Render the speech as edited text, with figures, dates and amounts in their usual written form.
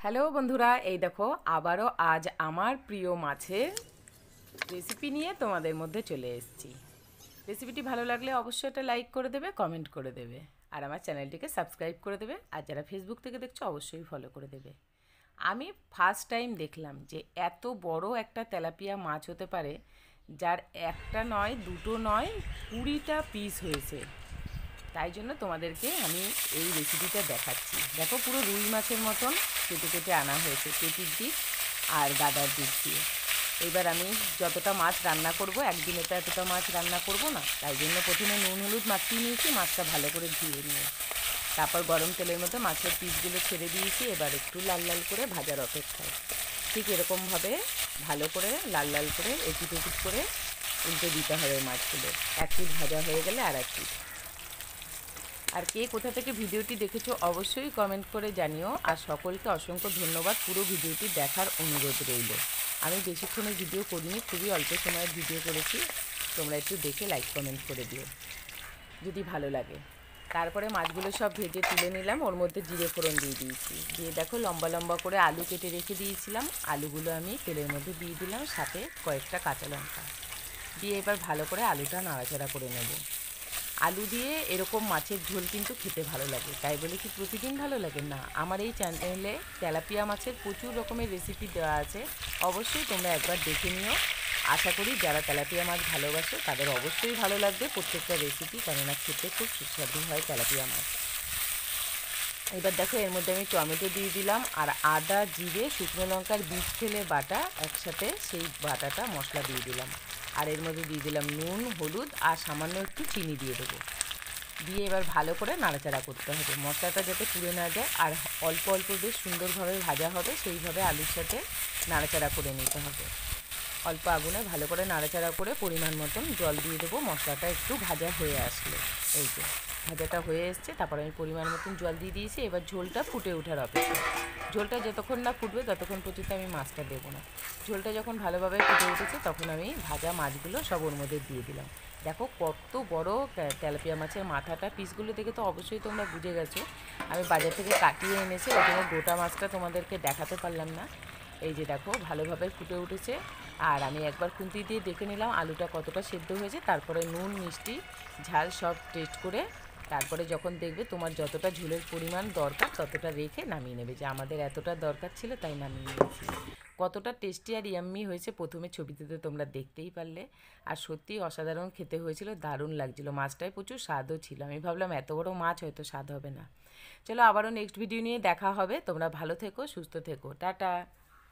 Hello বন্ধুরা, এই দেখো আবারও আজ আমার প্রিয় মাছের রেসিপি নিয়ে তোমাদের মধ্যে চলে এসেছি। রেসিপিটি ভালো লাগলে অবশ্যই একটা লাইক করে দেবে, কমেন্ট করে দেবে, আর আমার চ্যানেলটিকে সাবস্ক্রাইব করে দেবে। আর যারা ফেসবুক থেকে দেখছো অবশ্যই ফলো করে দেবে। আমি ফার্স্ট টাইম দেখলাম যে এত বড় একটা তেলাপিয়া মাছ হতে পারে, যার একটা নয়, দুটো নয়, 20টা পিস হয়েছে। তাই জন্য তোমাদেরকে আমি এই রেসিপিটা দেখাচ্ছি। দেখো, পুরো রুই মাছের মতন কেটে কেটে আনা হয়েছে পেটির দিক আর গাদার দিক দিয়ে। এবার আমি যতটা মাছ রান্না করব, একদিনে তো এতটা মাছ রান্না করব না, তাই জন্য প্রথমে নুন হলুদ মাখিয়ে নিয়েছি, মাছটা ভালো করে ধুয়ে নিয়ে তারপর গরম তেলের মধ্যে মাছের পিসগুলো ছেড়ে দিয়েছি। এবার একটু লাল লাল করে ভাজার অপেক্ষায়। ঠিক এরকমভাবে ভালো করে লাল লাল করে এপিট ওপিট করে উল্টে দিতে হবে মাছগুলো। এক পিঠ ভাজা হয়ে গেলে আর এক পিঠ। আর কে কোথা থেকে ভিডিওটি দেখেছো অবশ্যই কমেন্ট করে জানিও। আর সকলকে অসংখ্য ধন্যবাদ পুরো ভিডিওটি দেখার অনুরোধ রইল। আমি বেশিক্ষণের ভিডিও করিনি, খুবই অল্প সময়ের ভিডিও করেছি। তোমরা একটু দেখে লাইক কমেন্ট করে দিও যদি ভালো লাগে। তারপরে মাছগুলো সব ভেজে তুলে নিলাম, ওর মধ্যে জিরে ফোড়ন দিয়ে দিয়েছি। দিয়ে দেখো লম্বা লম্বা করে আলু কেটে রেখে দিয়েছিলাম, আলুগুলো আমি তেলের মধ্যে দিয়ে দিলাম, সাথে কয়েকটা কাঁচা লঙ্কা দিয়ে এবার ভালো করে আলুটা নাড়াচাড়া করে নেব। আলু দিয়ে এরকম মাছের ঝোল কিন্তু খেতে ভালো লাগে, তাই বলে কি প্রতিদিন ভালো লাগে না। আমার এই চ্যানেলে তেলাপিয়া মাছের প্রচুর রকমের রেসিপি দেওয়া আছে, অবশ্যই তোমরা একবার দেখে নিও। আশা করি যারা তেলাপিয়া মাছ ভালোবাসে তাদের অবশ্যই ভালো লাগবে প্রত্যেকটা রেসিপি, কেননা খেতে খুব সুস্বাদু হয় তেলাপিয়া মাছ। এবার দেখো এর মধ্যে আমি টমেটো দিয়ে দিলাম, আর আদা জিরে শুকনো লঙ্কার বীজ ফেলে বাটা একসাথে সেই বাটাটা মশলা দিয়ে দিলাম। আর এর মধ্যে দিয়ে দিলাম নুন হলুদ আর সামান্য একটু চিনি দিয়ে দেবো। দিয়ে এবার ভালো করে নাড়াচাড়া করতে হবে, মশলাটা যাতে পুড়ে না যায়। আর অল্প অল্প বেশ সুন্দরভাবে ভাজা হবে, সেইভাবে আলুর সাথে নাড়াচাড়া করে নিতে হবে। অল্প আগুনে ভালো করে নাড়াচাড়া করে পরিমাণ মতন জল দিয়ে দেবো মশলাটা একটু ভাজা হয়ে আসলে। এই যে ভাজাটা হয়ে এসছে, তারপর আমি পরিমাণ মতন জল দিয়ে দিয়েছি। এবার ঝোলটা ফুটে ওঠার অপেক্ষা। ঝোলটা যতক্ষণ না ফুটবে ততক্ষণ পর্যন্ত আমি মাছটা দেবো না। ঝোলটা যখন ভালোভাবে ফুটে উঠেছে তখন আমি ভাজা মাছগুলো সব ওর মধ্যে দিয়ে দিলাম। দেখো কত বড় তেলাপিয়া মাছের মাথাটা, পিসগুলো দেখে তো অবশ্যই তোমরা বুঝে গেছো আমি বাজার থেকে কাটিয়ে এনেছি, ওই জন্য গোটা মাছটা তোমাদেরকে দেখাতে পারলাম না। এই যে দেখো ভালোভাবে ফুটে উঠেছে। আর আমি একবার খুন্তি দিয়ে দেখে নিলাম আলুটা কতটা সেদ্ধ হয়েছে, তারপরে নুন মিষ্টি ঝাল সব টেস্ট করে তারপরে যখন দেখবে তোমার যতটা ঝোলের পরিমাণ দরকার ততটা রেখে নামিয়ে নেবে, যে আমাদের এতটা দরকার ছিল তাই নামিয়ে নিয়েছি। কতটা টেস্টি আর ইয়াম্মি হয়েছে প্রথমে ছবিতে তো তোমরা দেখতেই পারলে। আর সত্যিই অসাধারণ খেতে হয়েছিল, দারুণ লাগছিল, মাছটায় প্রচুর স্বাদও ছিল। আমি ভাবলাম এত বড় মাছ হয়তো স্বাদ হবে না। চলো আবারও নেক্সট ভিডিও নিয়ে দেখা হবে। তোমরা ভালো থেকো, সুস্থ থেকো, টাটা।